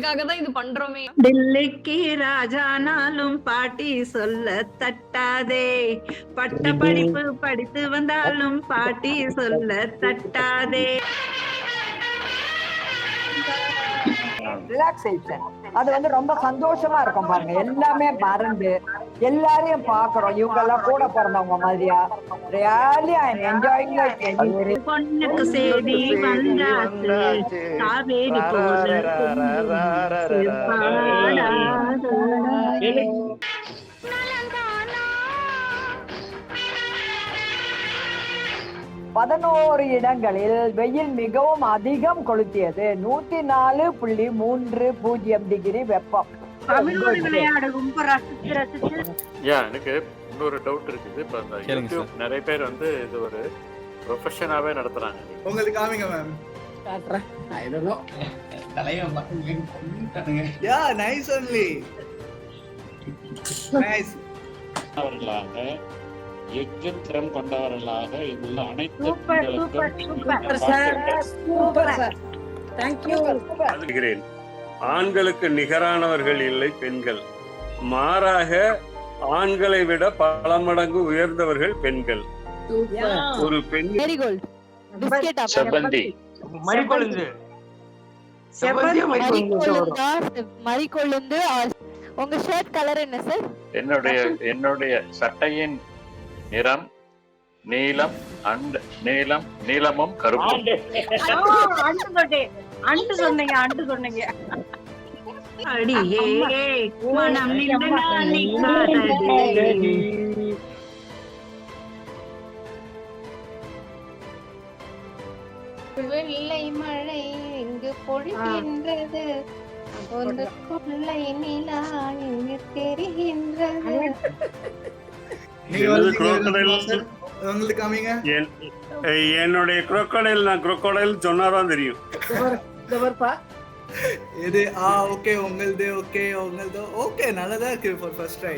உங்களுக்காக தான் இது பண்றோமே. டில்லிக்கு ராஜானாலும் பாட்டி சொல்ல தட்டாதே, பட்ட படிப்பு படித்து வந்தாலும் பாட்டி சொல்ல தட்டாதே. ரிலாக்ஸேஷன் அது வந்து ரொம்ப சந்தோஷமா இருக்கும் பாருங்க. எல்லாமே மறந்து எல்லாரையும் பாக்குறோம். இவங்க எல்லாம் கூட பிறந்தவங்க மாதிரியா. Really I am enjoying life. பொண்ணுக்கு சேதி வந்தாச்சு, காவேரி போல பாடாதே. 11 இடங்களில் வெயில் மிகவும் அதிகம் கொளுத்தியது. 104.30 டிகிரி வெப்பம். விளையாடு ரொம்ப ரசிச்சு ரசிச்சு. எனக்கு இன்னொரு டவுட் இருக்குது. இப்ப அந்த யூடியூப் நிறைய பேர் வந்து இது ஒரு ப்ரொஃபஷனாவே நடத்துறாங்க. உங்களுக்கு காமிங்க மேம். I don't know. தலைவன் மக்களுக்கு கொன்னுட்டானுங்க. யா நைஸ் ஒன்லி. நைஸ். அவர்களாக எஃகு திறம் கொண்டவர்களாக இங்குள்ள அனைத்து ஆண்களுக்கு நிகரானவர்கள் இல்லை பெண்கள். மாறாக ஆண்களை விட பல மடங்கு உயர்ந்தவர்கள் பெண்கள். ஒரு பெண் செவ்வந்தி மரிக்கொழுந்து. உங்க ஷர்ட் கலர் என்ன சார்? என்னுடைய சட்டையின் நிறம் நீலம், நீலமும் கருப்பும். அண்டு சொன்னீங்க. அடியே மனம் வெள்ளை மழை இங்கு பொழிகின்றது, ஒரு கொள்ளை நிலா இங்கு தெரிகின்றது. என்னுடைய crocodile நான் crocodile சொன்னாதான் தெரியும். இது ஓகே உங்களது ஓகே நல்லதா இருக்கு. First try.